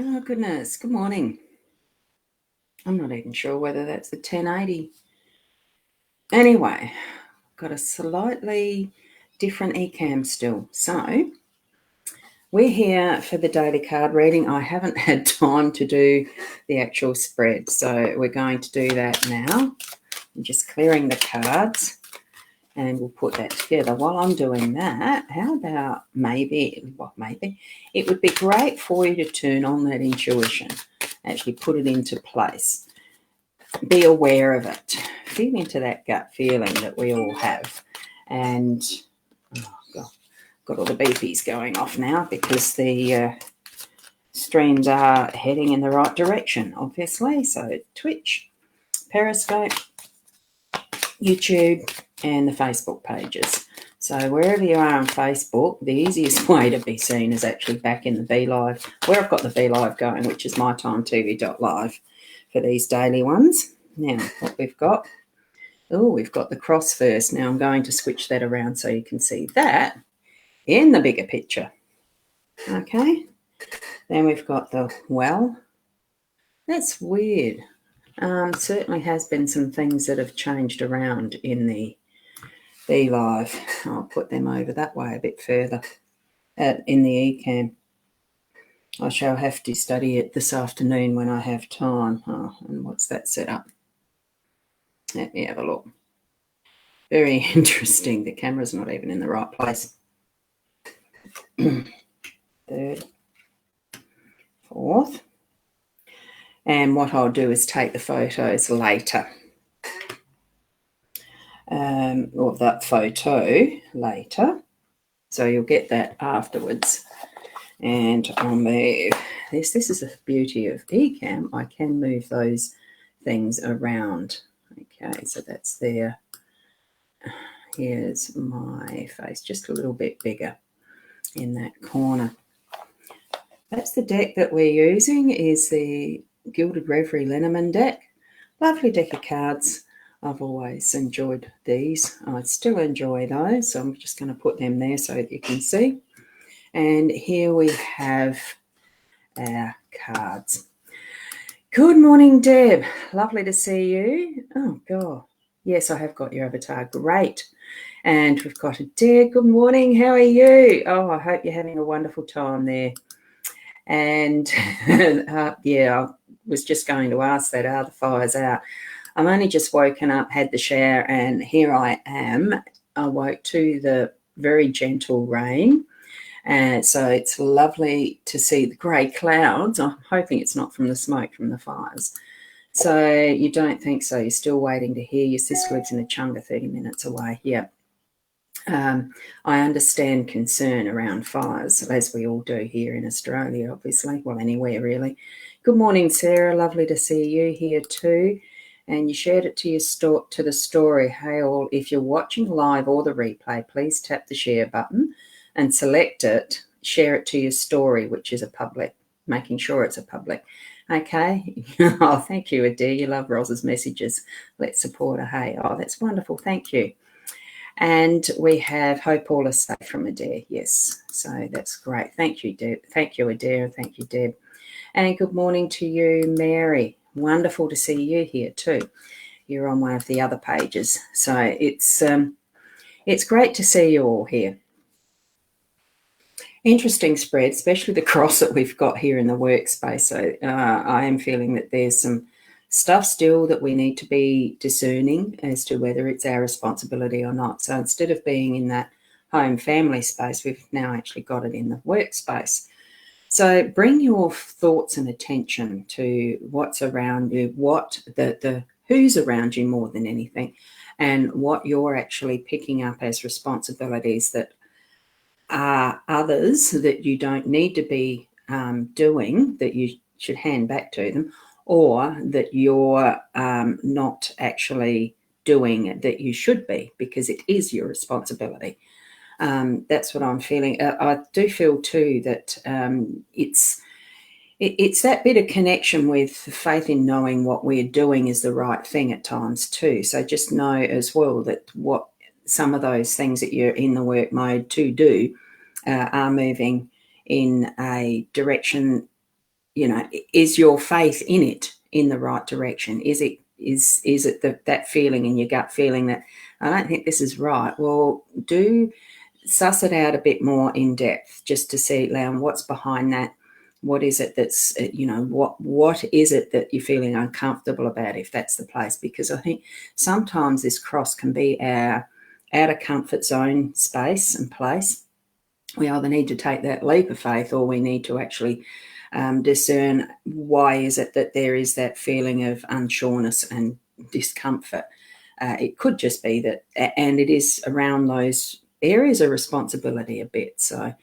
Oh, goodness. Good morning. I'm not even sure whether that's a 1080. Anyway, got a slightly different eCam still. So we're here for the daily card reading. I haven't had time to do the actual spread, so we're going to do that now. I'm just clearing the cards and we'll put that together. While I'm doing that, how about maybe it would be great for you to turn on that intuition, actually put it into place. Be aware of it. Feel into that gut feeling that we all have. And got all the beepies going off now because the streams are heading in the right direction, obviously. So Twitch, Periscope, YouTube, and the Facebook pages. So wherever you are on Facebook, the easiest way to be seen is actually back in the Be Live, where I've got the Be Live going, which is mytimetv.live for these daily ones. Now, what we've got, we've got the cross first. Now I'm going to switch that around so you can see that in the bigger picture. Okay, then we've got the well. That's weird. Certainly has been some things that have changed around in the Be Live. I'll put them over that way a bit further in the eCam. I shall have to study it this afternoon when I have time. Oh, and what's that set up? Let me have a look. Very interesting. The camera's not even in the right place. Third, fourth. And what I'll do is take the photos later. Or that photo later. So you'll get that afterwards. And I'll move this. This is the beauty of eCam. I can move those things around. Okay, so that's there. Here's my face, just a little bit bigger in that corner. That's the deck that we're using, is the Gilded Reverie Lenormand deck. Lovely deck of cards. I've always enjoyed these. I still enjoy those, so I'm just going to put them there so that you can see. And here we have our cards. Good morning, Deb. Lovely to see you. Oh, God. Yes, I have got your avatar. Great. And we've got Adair. Good morning. How are you? Oh, I hope you're having a wonderful time there. And, yeah, I was just going to ask that. Are the fires out? I'm only just woken up, had the shower, and here I am. I woke to the very gentle rain. So it's lovely to see the grey clouds. I'm hoping it's not from the smoke from the fires. So you don't think so? You're still waiting to hear. Your sister lives in Echunga, 30 minutes away. Yeah. I understand concern around fires, as we all do here in Australia, obviously. Well, anywhere, really. Good morning, Sarah. Lovely to see you here too. And you shared it to the story. Hey, all, if you're watching live or the replay, please tap the share button and select it. Share it to your story, which is a public, making sure it's a public. Okay. Oh, thank you, Adair. You love Roz's messages. Let's support her. Hey, oh, that's wonderful. Thank you. And we have Hope all is safe from Adair. Yes, so that's great. Thank you, Deb. Thank you, Adair. Thank you, Deb. And good morning to you, Mary. Wonderful to see you here too. You're on one of the other pages, so it's great to see you all here. Interesting spread, especially the cross that we've got here in the workspace. So I am feeling that there's some stuff still that we need to be discerning as to whether it's our responsibility or not. So instead of being in that home family space, we've now actually got it in the workspace. So bring your thoughts and attention to what's around you, what the who's around you more than anything, and what you're actually picking up as responsibilities that are others that you don't need to be doing, that you should hand back to them, or that you're not actually doing that you should be, because it is your responsibility. That's what I'm feeling. I do feel too that it's that bit of connection with faith in knowing what we're doing is the right thing at times too. So just know as well that what some of those things that you're in the work mode to do are moving in a direction is your faith in it in the right direction? Is it that feeling in your gut feeling that I don't think this is right? Well, do suss it out a bit more in depth just to see, Leon, what's behind that. What is it that's, what is it that you're feeling uncomfortable about, if that's the place? Because I think sometimes this cross can be our out of comfort zone space and place. We either need to take that leap of faith, or we need to actually discern why is it that there is that feeling of unsureness and discomfort. It could just be that, and it is around those areas of responsibility a bit. So,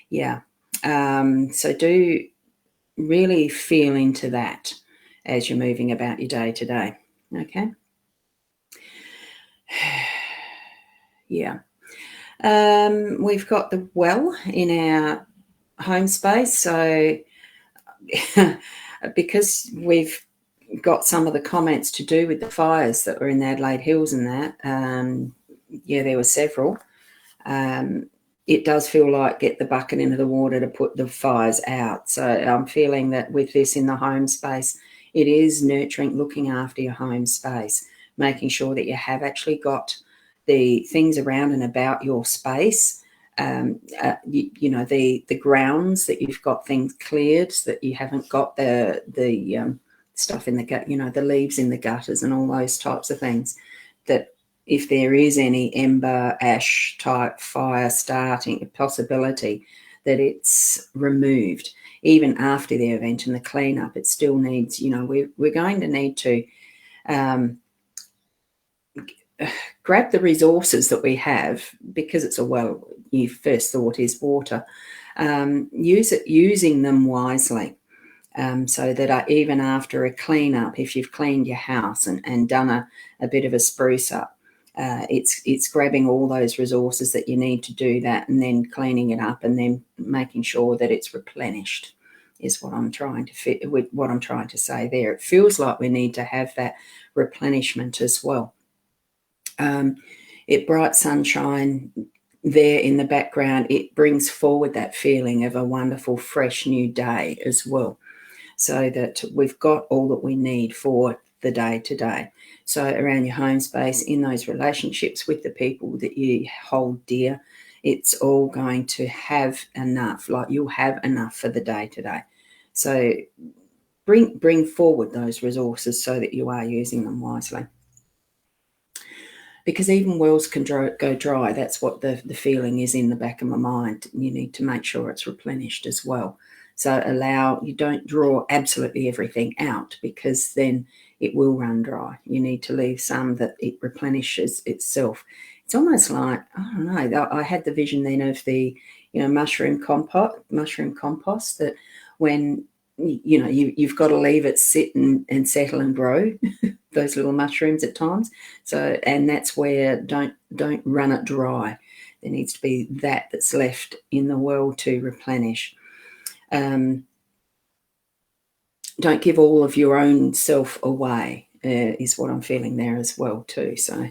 yeah. So do really feel into that as you're moving about your day to day. Okay. Yeah. We've got the well in our home space. So because we've got some of the comments to do with the fires that were in the Adelaide Hills and that, there were several. It does feel like get the bucket into the water to put the fires out. So I'm feeling that with this in the home space, it is nurturing, looking after your home space, making sure that you have actually got the things around and about your space, the grounds, that you've got things cleared, so that you haven't got the stuff in the gut, the leaves in the gutters and all those types of things, that if there is any ember, ash type fire starting, a possibility that it's removed. Even after the event and the cleanup, it still needs, we're going to need to grab the resources that we have, because it's a well, your first thought is water. Using them wisely. So that even after a cleanup, if you've cleaned your house and done a bit of a spruce up, it's grabbing all those resources that you need to do that, and then cleaning it up, and then making sure that it's replenished, is what I'm trying to fit with what I'm trying to say there. It feels like we need to have that replenishment as well. Bright sunshine there in the background, it brings forward that feeling of a wonderful, fresh new day as well, so that we've got all that we need for the day to day. So around your home space, in those relationships with the people that you hold dear, it's all going to have enough, like you'll have enough for the day to day. So bring forward those resources so that you are using them wisely. Because even wells can go dry. That's what the feeling is in the back of my mind. You need to make sure it's replenished as well. So you don't draw absolutely everything out, because then it will run dry. You need to leave some that it replenishes itself. It's almost like, I don't know, I had the vision then of the, mushroom compost, that when, you've got to leave it sit and settle and grow those little mushrooms at times. So, and that's where don't run it dry. There needs to be that's left in the well to replenish. Don't give all of your own self away, is what I'm feeling there as well too. So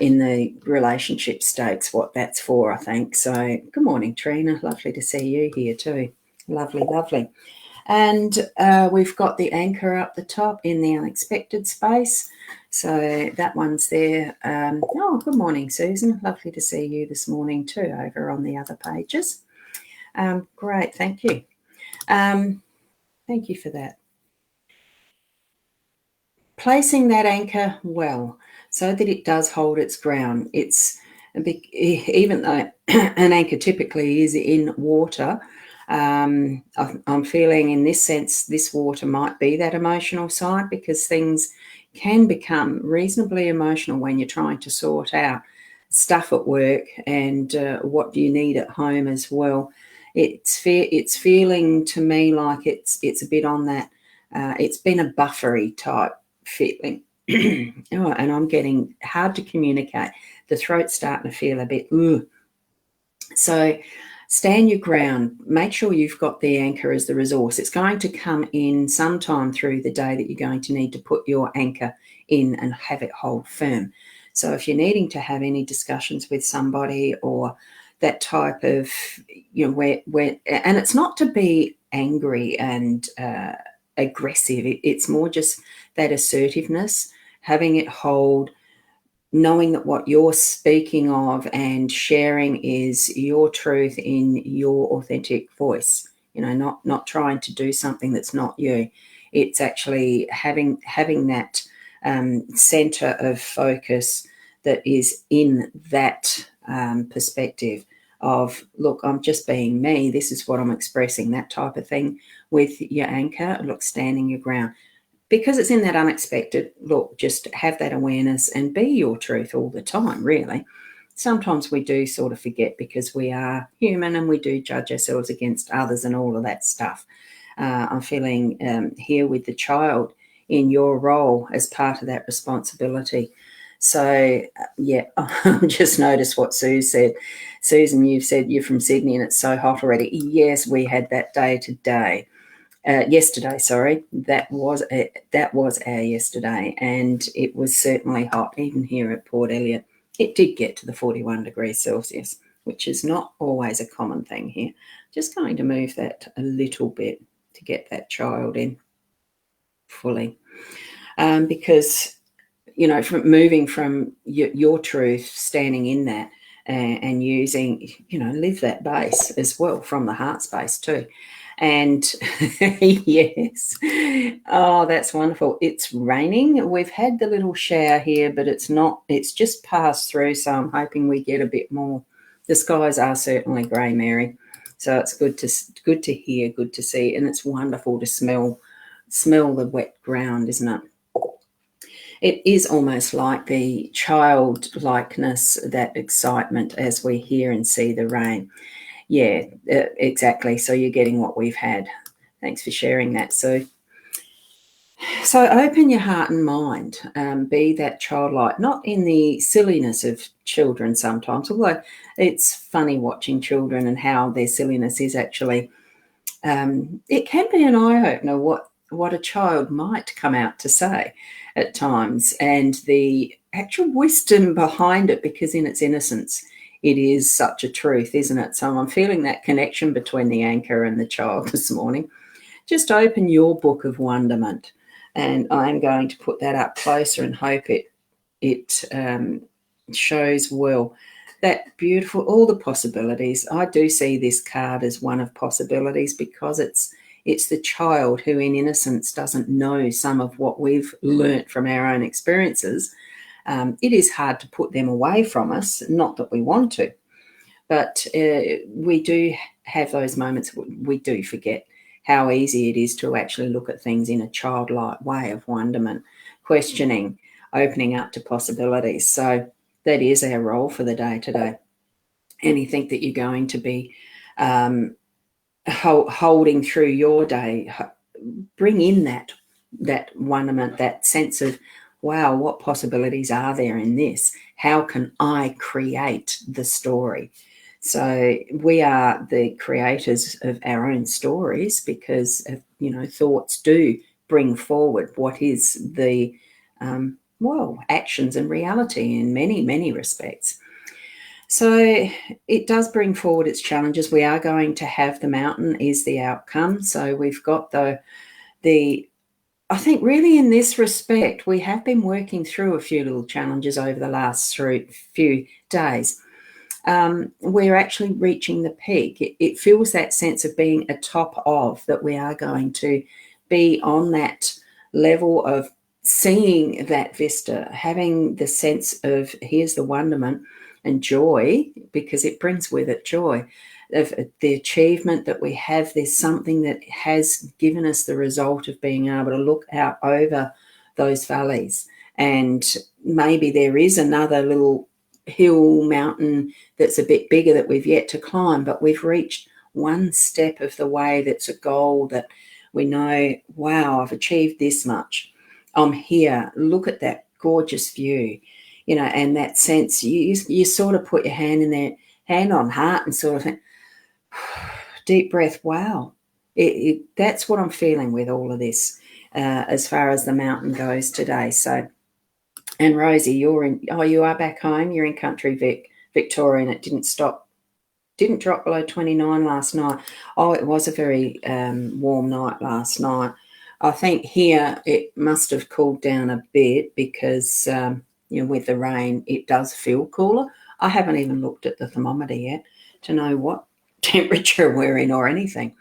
in the relationship stakes, what that's for, I think. So good morning, Trina. Lovely to see you here too. Lovely. And we've got the anchor up the top in the unexpected space. So that one's there. Good morning, Susan. Lovely to see you this morning too, over on the other pages. Great, thank you. Thank you for that. Placing that anchor well, so that it does hold its ground. It's even though an anchor typically is in water, I'm feeling in this sense this water might be that emotional side, because things can become reasonably emotional when you're trying to sort out stuff at work and what do you need at home as well. It's feeling to me like it's a bit on that. It's been a buffery type feeling. And I'm getting hard to communicate. The throat's starting to feel a bit So stand your ground. Make sure you've got the anchor as the resource. It's going to come in sometime through the day that you're going to need to put your anchor in and have it hold firm. So if you're needing to have any discussions with somebody, or that type of, where and it's not to be angry and aggressive. It's more just that assertiveness, having it hold, knowing that what you're speaking of and sharing is your truth in your authentic voice. Not trying to do something that's not you. It's actually having that center of focus that is in that perspective of, look, I'm just being me. This is what I'm expressing, that type of thing with your anchor. Look, standing your ground. Because it's in that unexpected, look, just have that awareness and be your truth all the time, really. Sometimes we do sort of forget because we are human and we do judge ourselves against others and all of that stuff. I'm feeling here with the child in your role as part of that responsibility. So, yeah, I just noticed what Sue said. Susan, you've said you're from Sydney and it's so hot already. Yes, we had that day today. Yesterday, sorry, that was our yesterday, and it was certainly hot, even here at Port Elliot. It did get to the 41 degrees Celsius, which is not always a common thing here. Just going to move that a little bit to get that child in fully, because from moving from your truth, standing in that, and using, live that base as well from the heart space too. And yes, oh, that's wonderful. It's raining. We've had the little shower here, but it's just passed through, so I'm hoping we get a bit more. The skies are certainly grey, Mary, so it's good to hear, good to see, and it's wonderful to smell the wet ground, isn't it? It is almost like the childlikeness, that excitement as we hear and see the rain. Yeah, exactly. So you're getting what we've had. Thanks for sharing that, Sue. So open your heart and mind. Be that childlike, not in the silliness of children sometimes, although it's funny watching children and how their silliness is actually, it can be an eye-opener what a child might come out to say at times, and the actual wisdom behind it, because in its innocence, it is such a truth, isn't it? So I'm feeling that connection between the anchor and the child this morning. Just open your book of wonderment, and I'm going to put that up closer and hope it shows well that beautiful, all the possibilities. I do see this card as one of possibilities, because it's the child who in innocence doesn't know some of what we've learnt from our own experiences. It is hard to put them away from us, not that we want to, but we do have those moments we do forget how easy it is to actually look at things in a childlike way of wonderment, questioning, opening up to possibilities. So that is our role for the day today. Anything that you're going to be holding through your day, bring in that wonderment, that sense of, wow, what possibilities are there in this? How can I create the story? So we are the creators of our own stories, because thoughts do bring forward what is the actions and reality in many, many respects. So it does bring forward its challenges. We are going to have the mountain is the outcome. So we've got the I think really in this respect, we have been working through a few little challenges over the last few days. We're actually reaching the peak. It feels that sense of being atop of, that we are going to be on that level of seeing that vista, having the sense of, here's the wonderment and joy, because it brings with it joy of the achievement that we have. There's something that has given us the result of being able to look out over those valleys, and maybe there is another little hill, mountain that's a bit bigger that we've yet to climb, but we've reached one step of the way. That's a goal that we know, wow, I've achieved this much. I'm here. Look at that gorgeous view, and that sense, you sort of put your hand in there, hand on heart, and sort of think, deep breath, wow. That's what I'm feeling with all of this, as far as the mountain goes today. So, and Rosie, you are back home. You're in country Victoria, and it didn't stop didn't drop below 29 last night. Oh, it was a very warm night last night. I think here it must have cooled down a bit because, with the rain, it does feel cooler. I haven't even looked at the thermometer yet to know what temperature we're in or anything.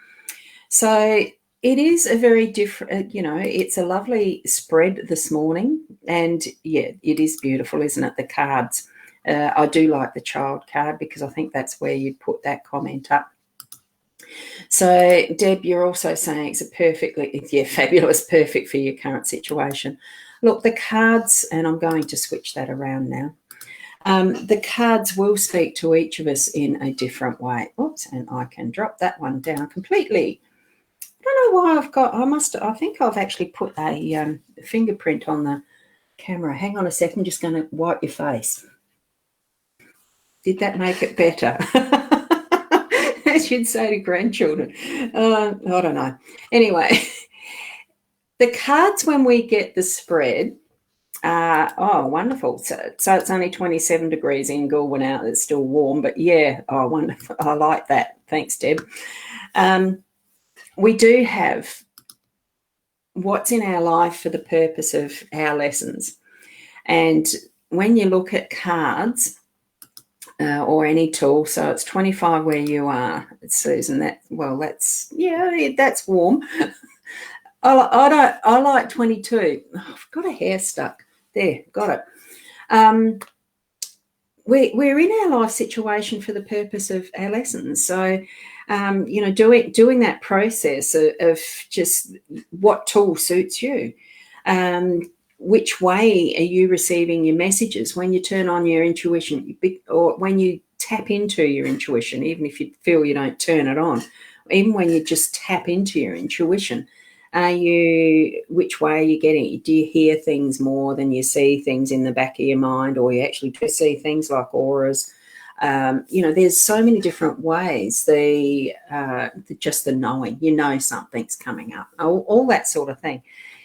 So it is a very different, it's a lovely spread this morning. And, yeah, it is beautiful, isn't it, the cards? I do like the child card because I think that's where you'd put that comment up. So, Deb, you're also saying it's fabulous, perfect for your current situation. Look, the cards, and I'm going to switch that around now. The cards will speak to each of us in a different way. Oops, and I can drop that one down completely. I don't know why I think I've actually put a fingerprint on the camera. Hang on a second, I'm just going to wipe your face. Did that make it better? As you'd say to grandchildren. I don't know. Anyway, the cards when we get the spread are, wonderful. So it's only 27 degrees in Goulburn out. It's still warm, but yeah, wonderful. I like that. Thanks, Deb. We do have what's in our life for the purpose of our lessons. And when you look at cards, or any tool, so it's 25 where you are, Susan. That's warm. I like 22. Oh, I've got a hair stuck there. Got it. We're in our life situation for the purpose of our lessons. So, doing that process of just what tool suits you. Which way are you receiving your messages when you turn on your intuition or when you tap into your intuition, even if you feel you don't turn it on, even when you just tap into your intuition, which way are you getting it? Do you hear things more than you see things in the back of your mind, or you actually do see things like auras? There's so many different ways. Just the knowing, something's coming up, all that sort of thing.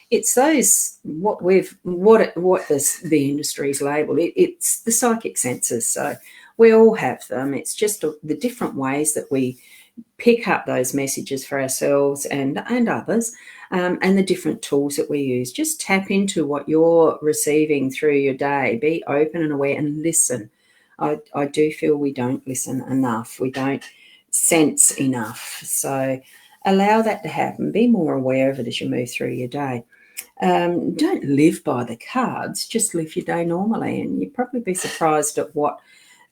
It's those what the industry's labelled. It's the psychic senses. So we all have them. It's just the different ways that we pick up those messages for ourselves and others, and the different tools that we use. Just tap into what you're receiving through your day. Be open and aware and listen. I do feel we don't listen enough. We don't sense enough. So allow that to happen. Be more aware of it as you move through your day. Don't live by the cards, just live your day normally, and you'd probably be surprised at what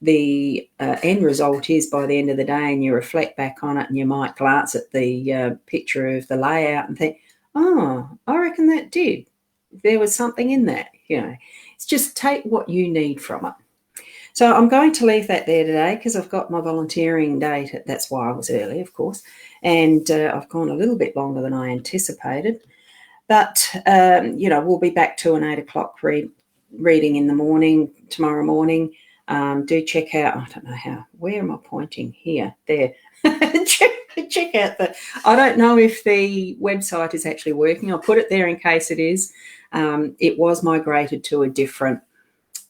the end result is by the end of the day, and you reflect back on it and you might glance at the picture of the layout and think, oh, I reckon that did. There was something in that, It's just take what you need from it. So I'm going to leave that there today because I've got my volunteering date. That's why I was early, of course, and I've gone a little bit longer than I anticipated. But, we'll be back to an 8 o'clock reading in the morning, tomorrow morning. Do check out, I don't know where am I pointing here? There. check out I don't know if the website is actually working. I'll put it there in case it is. It was migrated to a different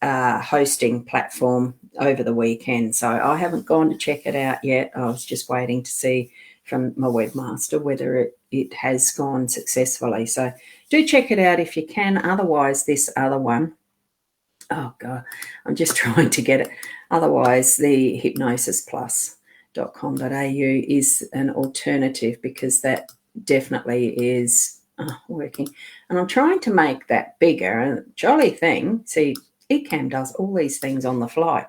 hosting platform over the weekend. So I haven't gone to check it out yet. I was just waiting to see from my webmaster whether it has gone successfully. So do check it out if you can. Otherwise, this other one, oh God, I'm just trying to get it. Otherwise, the hypnosisplus.com.au is an alternative because that definitely is working. And I'm trying to make that bigger. And jolly thing, see, Ecamm does all these things on the fly.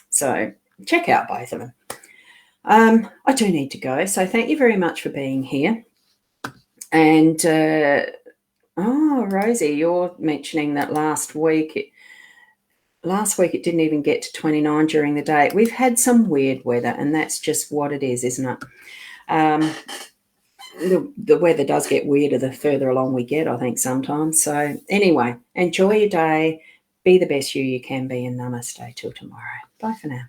So check out both of them. I do need to go, so thank you very much for being here. And, Rosie, you're mentioning that last week it didn't even get to 29 during the day. We've had some weird weather, and that's just what it is, isn't it? The weather does get weirder the further along we get, I think, sometimes. So anyway, enjoy your day. Be the best you can be, and namaste till tomorrow. Bye for now.